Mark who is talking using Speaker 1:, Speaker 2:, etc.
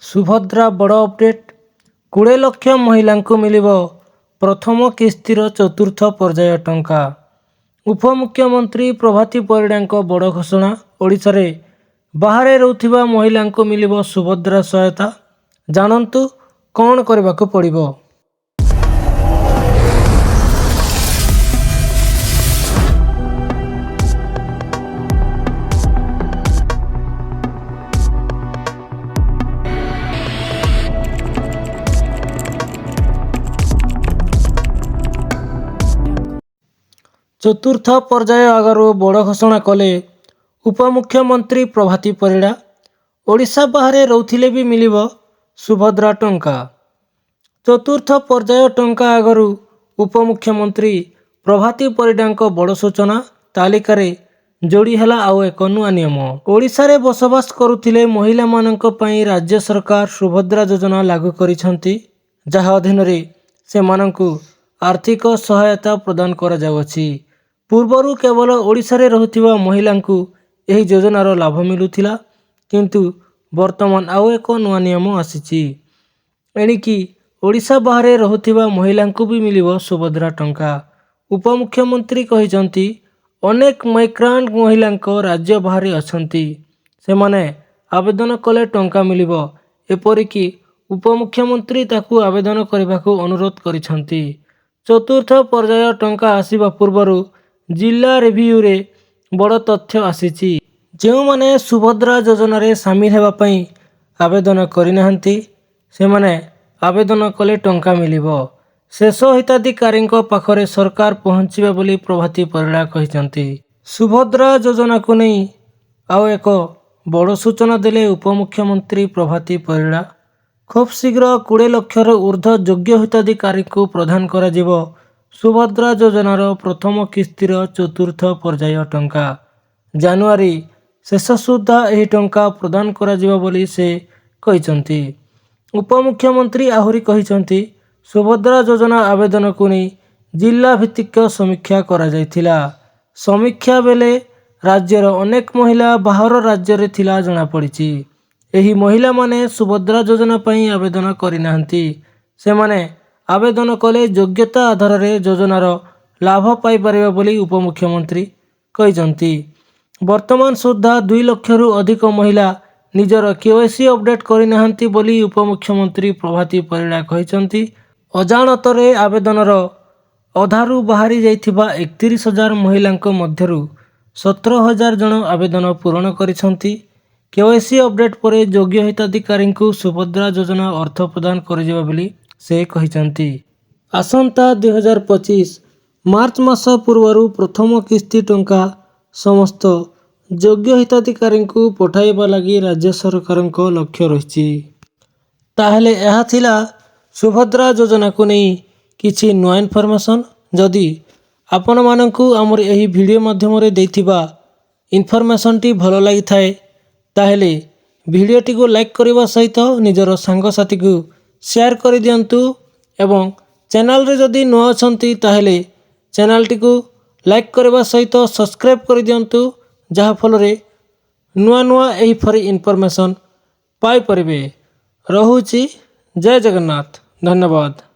Speaker 1: ସୁଭଦ୍ରା ବଡ଼ ଅପଡେଟ୍। 20 ଲକ୍ଷ ମହିଳାଙ୍କୁ ମିଳିବ ପ୍ରଥମ କିସ୍ତିର ଚତୁର୍ଥ ପର୍ଯ୍ୟାୟ ଟଙ୍କା। ଉପମୁଖ୍ୟମନ୍ତ୍ରୀ ପ୍ରଭାତୀ ପରିଡ଼ାଙ୍କ ବଡ଼ ଘୋଷଣା। ଓଡ଼ିଶାରେ ବାହାରେ ରହୁଥିବା ମହିଳାଙ୍କୁ ମିଳିବ ସୁଭଦ୍ରା ସହାୟତା। ଜାଣନ୍ତୁ କ'ଣ କରିବାକୁ ପଡ଼ିବ। ଚତୁର୍ଥ ପର୍ଯ୍ୟାୟ ଆଗରୁ ବଡ଼ ଘୋଷଣା କଲେ ଉପମୁଖ୍ୟମନ୍ତ୍ରୀ ପ୍ରଭାତୀ ପରିଡ଼ା। ଓଡ଼ିଶା ବାହାରେ ରହୁଥିଲେ ବି ମିଳିବ ସୁଭଦ୍ରା ଟଙ୍କା। ଚତୁର୍ଥ ପର୍ଯ୍ୟାୟ ଟଙ୍କା ଆଗରୁ ଉପମୁଖ୍ୟମନ୍ତ୍ରୀ ପ୍ରଭାତୀ ପରିଡ଼ାଙ୍କ ବଡ଼ ସୂଚନା। ତାଲିକାରେ ଯୋଡ଼ି ହେଲା ଆଉ ଏକ ନୂଆ ନିୟମ। ଓଡ଼ିଶାରେ ବସବାସ କରୁଥିଲେ ମହିଳାମାନଙ୍କ ପାଇଁ ରାଜ୍ୟ ସରକାର ସୁଭଦ୍ରା ଯୋଜନା ଲାଗୁ କରିଛନ୍ତି, ଯାହା ଅଧୀନରେ ସେମାନଙ୍କୁ ଆର୍ଥିକ ସହାୟତା ପ୍ରଦାନ କରାଯାଉଅଛି। ପୂର୍ବରୁ କେବଳ ଓଡ଼ିଶାରେ ରହୁଥିବା ମହିଳାଙ୍କୁ ଏହି ଯୋଜନାର ଲାଭ ମିଳୁଥିଲା, କିନ୍ତୁ ବର୍ତ୍ତମାନ ଆଉ ଏକ ନୂଆ ନିୟମ ଆସିଛି। ଏଣିକି ଓଡ଼ିଶା ବାହାରେ ରହୁଥିବା ମହିଳାଙ୍କୁ ବି ମିଳିବ ସୁଭଦ୍ରା ଟଙ୍କା। ଉପମୁଖ୍ୟମନ୍ତ୍ରୀ କହିଛନ୍ତି, ଅନେକ ମାଇଗ୍ରାଣ୍ଟ ମହିଳାଙ୍କ ରାଜ୍ୟ ବାହାରେ ଅଛନ୍ତି, ସେମାନେ ଆବେଦନ କଲେ ଟଙ୍କା ମିଳିବ। ଏପରିକି ଉପମୁଖ୍ୟମନ୍ତ୍ରୀ ତାକୁ ଆବେଦନ କରିବାକୁ ଅନୁରୋଧ କରିଛନ୍ତି। ଚତୁର୍ଥ ପର୍ଯ୍ୟାୟ ଟଙ୍କା ଆସିବା ପୂର୍ବରୁ ଜିଲ୍ଲା ରିଭ୍ୟୁରେ ବଡ଼ ତଥ୍ୟ ଆସିଛି। ଯେଉଁମାନେ ସୁଭଦ୍ରା ଯୋଜନାରେ ସାମିଲ ହେବା ପାଇଁ ଆବେଦନ କରିନାହାନ୍ତି, ସେମାନେ ଆବେଦନ କଲେ ଟଙ୍କା ମିଳିବ। ଶେଷ ହିତାଧିକାରୀଙ୍କ ପାଖରେ ସରକାର ପହଞ୍ଚିବେ ବୋଲି ପ୍ରଭାତୀ ପରିଡ଼ା କହିଛନ୍ତି। ସୁଭଦ୍ରା ଯୋଜନାକୁ ନେଇ ଆଉ ଏକ ବଡ଼ ସୂଚନା ଦେଲେ ଉପମୁଖ୍ୟମନ୍ତ୍ରୀ ପ୍ରଭାତୀ ପରିଡ଼ା। ଖୁବ୍ ଶୀଘ୍ର 20 ଲକ୍ଷରୁ ଉର୍ଦ୍ଧ୍ୱ ଯୋଗ୍ୟ ହିତାଧିକାରୀଙ୍କୁ ପ୍ରଦାନ କରାଯିବ ସୁଭଦ୍ରା ଯୋଜନାର ପ୍ରଥମ କିସ୍ତିର ଚତୁର୍ଥ ପର୍ଯ୍ୟାୟ ଟଙ୍କା। ଜାନୁଆରୀ ଶେଷ ସୁଦ୍ଧା ଏହି ଟଙ୍କା ପ୍ରଦାନ କରାଯିବ ବୋଲି ସେ କହିଛନ୍ତି। ଉପମୁଖ୍ୟମନ୍ତ୍ରୀ ଆହୁରି କହିଛନ୍ତି, ସୁଭଦ୍ରା ଯୋଜନା ଆବେଦନକୁ ନେଇ ଜିଲ୍ଲା ଭିତ୍ତିକ ସମୀକ୍ଷା କରାଯାଇଥିଲା। ସମୀକ୍ଷା ବେଳେ ରାଜ୍ୟର ଅନେକ ମହିଳା ବାହାର ରାଜ୍ୟରେ ଥିଲା ଜଣାପଡ଼ିଛି। ଏହି ମହିଳାମାନେ ସୁଭଦ୍ରା ଯୋଜନା ପାଇଁ ଆବେଦନ କରିନାହାନ୍ତି। ସେମାନେ ଆବେଦନ କଲେ ଯୋଗ୍ୟତା ଆଧାରରେ ଯୋଜନାର ଲାଭ ପାଇପାରିବେ ବୋଲି ଉପମୁଖ୍ୟମନ୍ତ୍ରୀ କହିଛନ୍ତି। ବର୍ତ୍ତମାନ ସୁଦ୍ଧା 2 ଲକ୍ଷରୁ ଅଧିକ ମହିଳା ନିଜର KYC ଅପଡେଟ୍ କରିନାହାନ୍ତି ବୋଲି ଉପମୁଖ୍ୟମନ୍ତ୍ରୀ ପ୍ରଭାତୀ ପରିଡ଼ା କହିଛନ୍ତି। ଅଜାଣତରେ ଆବେଦନର ଅଧାରୁ ବାହାରି ଯାଇଥିବା 31,000 ମହିଳାଙ୍କ ମଧ୍ୟରୁ 17,000 ଜଣ ଆବେଦନ ପୂରଣ କରିଛନ୍ତି। KYC ଅପଡେଟ୍ ପରେ ଯୋଗ୍ୟ ହିତାଧିକାରୀଙ୍କୁ ସୁଭଦ୍ରା ଯୋଜନା ଅର୍ଥ ପ୍ରଦାନ କରାଯିବ ବୋଲି ସେ କହିଛନ୍ତି। ଆସନ୍ତା 2025 ମାର୍ଚ୍ଚ ମାସ ପୂର୍ବରୁ ପ୍ରଥମ କିସ୍ତି ଟଙ୍କା ସମସ୍ତ ଯୋଗ୍ୟ ହିତାଧିକାରୀଙ୍କୁ ପଠାଇବା ଲାଗି ରାଜ୍ୟ ସରକାରଙ୍କ ଲକ୍ଷ୍ୟ ରହିଛି। ତାହେଲେ ଏହା ଥିଲା ସୁଭଦ୍ରା ଯୋଜନାକୁ ନେଇ କିଛି ନୂଆ ଇନଫର୍ମେସନ୍। ଯଦି ଆପଣମାନଙ୍କୁ ଆମର ଏହି ଭିଡ଼ିଓ ମାଧ୍ୟମରେ ଦେଇଥିବା ଇନଫର୍ମେସନ୍ଟି ଭଲ ଲାଗିଥାଏ, ତାହେଲେ ଭିଡ଼ିଓଟିକୁ ଲାଇକ୍ କରିବା ସହିତ ନିଜର ସାଙ୍ଗସାଥିକୁ ସେୟାର କରିଦିଅନ୍ତୁ ଏବଂ ଚ୍ୟାନେଲରେ ଯଦି ନୂଆ ଅଛନ୍ତି ତାହେଲେ ଚ୍ୟାନେଲଟିକୁ ଲାଇକ୍ କରିବା ସହିତ ସବସ୍କ୍ରାଇବ୍ କରିଦିଅନ୍ତୁ, ଯାହାଫଳରେ ନୂଆ ନୂଆ ଏହିପରି ଇନଫର୍ମେସନ୍ ପାଇପାରିବେ। ରହୁଛି। ଜୟ ଜଗନ୍ନାଥ। ଧନ୍ୟବାଦ।